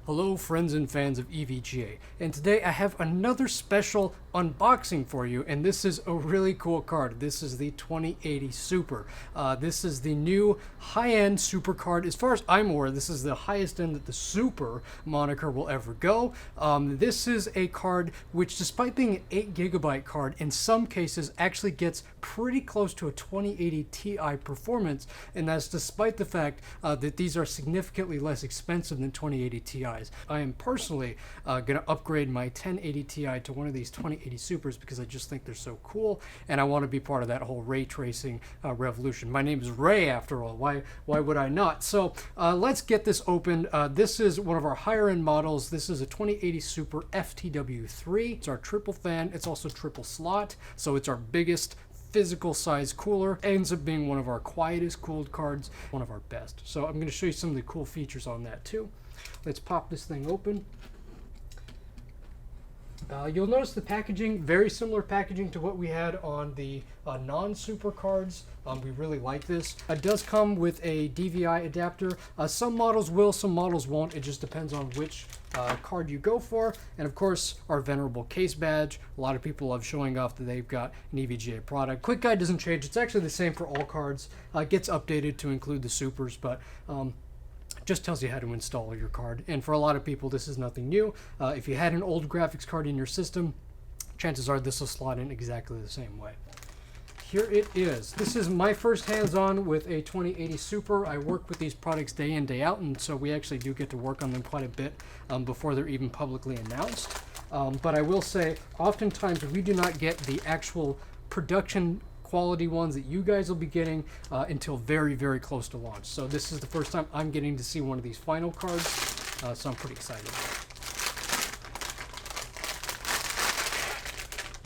Hello friends and fans of EVGA, and today I have another special unboxing for you, and this is a really cool card. This is the 2080 Super. This is the new high-end Super card. As far as I'm aware, this is the highest end that the Super moniker will ever go. This is a card which, despite being an 8GB card, in some cases actually gets pretty close to a 2080 Ti performance, and that's despite the fact that these are significantly less expensive than 2080 Ti. I am personally going to upgrade my 1080 Ti to one of these 2080 Supers because I just think they're so cool, and I want to be part of that whole ray tracing revolution. My name is Ray, after all. Why would I not? So let's get this opened. This is one of our higher end models. This is a 2080 Super FTW3. It's our triple fan. It's also triple slot, so it's our biggest physical size cooler. It ends up being one of our quietest cooled cards, one of our best. So I'm going to show you some of the cool features on that too. Let's pop this thing open. You'll notice the packaging, very similar packaging to what we had on the non-Super cards. We really like this. It does come with a DVI adapter. Some models will, some models won't. It just depends on which card you go for. And of course, our venerable case badge. A lot of people love showing off that they've got an EVGA product. Quick guide doesn't change. It's actually the same for all cards. It gets updated to include the Supers, but just tells you how to install your card. And for a lot of people, this is nothing new. If you had an old graphics card in your system, chances are this will slot in exactly the same way. Here it is. This is my first hands-on with a 2080 Super. I work with these products day in, day out, and so we actually do get to work on them quite a bit before they're even publicly announced. But I will say, oftentimes we do not get the actual production quality ones that you guys will be getting until very, very close to launch. So this is the first time I'm getting to see one of these final cards, so I'm pretty excited.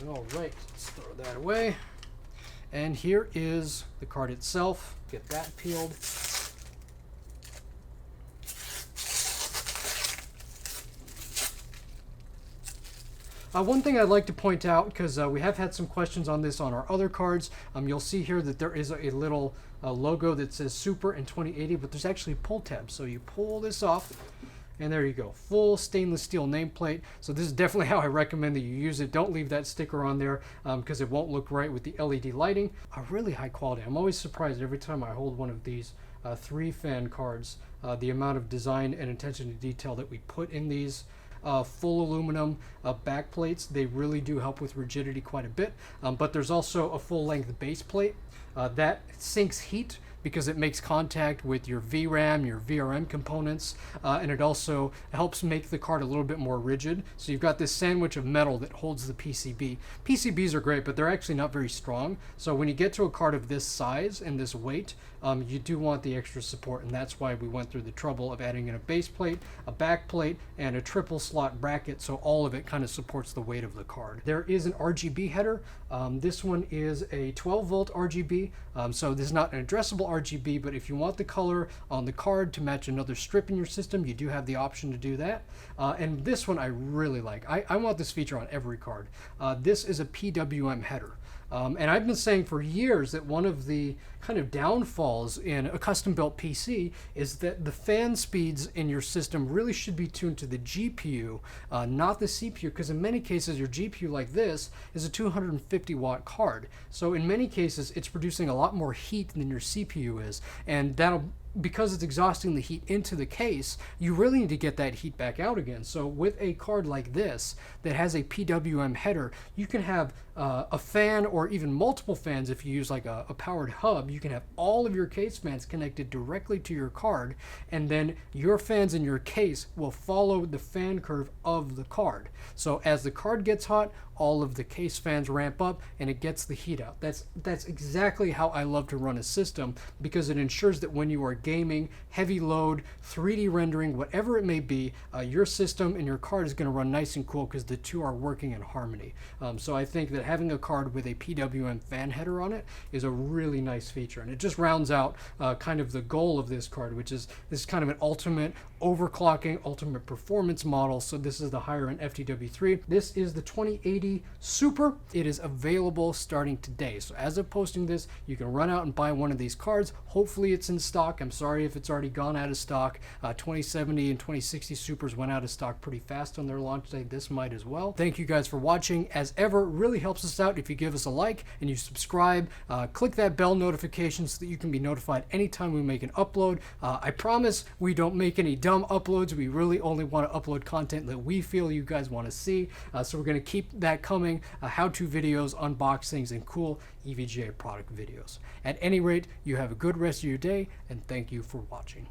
All right, let's throw that away. And here is the card itself. Get that peeled. One thing I'd like to point out, because we have had some questions on this on our other cards, you'll see here that there is a little logo that says Super and 2080, but there's actually pull tabs. So you pull this off, and there you go. Full stainless steel nameplate. So this is definitely how I recommend that you use it. Don't leave that sticker on there because it won't look right with the LED lighting. Really high quality. I'm always surprised every time I hold one of these 3-fan cards, the amount of design and attention to detail that we put in these. Full aluminum back plates. They really do help with rigidity quite a bit, but there's also a full-length base plate that sinks heat because it makes contact with your VRAM, your VRM components, and it also helps make the card a little bit more rigid. So you've got this sandwich of metal that holds the PCB. PCBs are great, but they're actually not very strong. So when you get to a card of this size and this weight, you do want the extra support, and that's why we went through the trouble of adding in a base plate, a back plate, and a triple slot bracket, so all of it kind of supports the weight of the card. There is an RGB header. This one is a 12-volt RGB, so this is not an addressable RGB, but if you want the color on the card to match another strip in your system, you do have the option to do that. And this one I really like. I want this feature on every card. This is a PWM header. And I've been saying for years that one of the kind of downfalls in a custom-built PC is that the fan speeds in your system really should be tuned to the GPU, not the CPU, because in many cases your GPU like this is a 250-watt card. So in many cases it's producing a lot more heat than your CPU is, and because it's exhausting the heat into the case, you really need to get that heat back out again. So with a card like this that has a PWM header, you can have a fan or even multiple fans. If you use like a powered hub, you can have all of your case fans connected directly to your card, and then your fans in your case will follow the fan curve of the card. So as the card gets hot, all of the case fans ramp up and it gets the heat out. That's exactly how I love to run a system, because it ensures that when you are gaming, heavy load, 3D rendering, whatever it may be, your system and your card is going to run nice and cool because the two are working in harmony. So I think that having a card with a PWM fan header on it is a really nice feature, and it just rounds out kind of the goal of this card, which is this kind of an ultimate overclocking ultimate performance model. So this is the higher end FTW3. This is the 2080 Super. It is available starting today. So as of posting this, you can run out and buy one of these cards. Hopefully it's in stock. I'm sorry if it's already gone out of stock. 2070 and 2060 Supers went out of stock pretty fast on their launch day. This might as well. Thank you guys for watching. As ever, really helps us out if you give us a like and you subscribe. Click that bell notification so that you can be notified anytime we make an upload. I promise we don't make any dumb uploads. We really only want to upload content that we feel you guys want to see. So we're going to keep that coming. How-to videos, unboxings, and cool EVGA product videos. At any rate, you have a good rest of your day, and thank you for watching.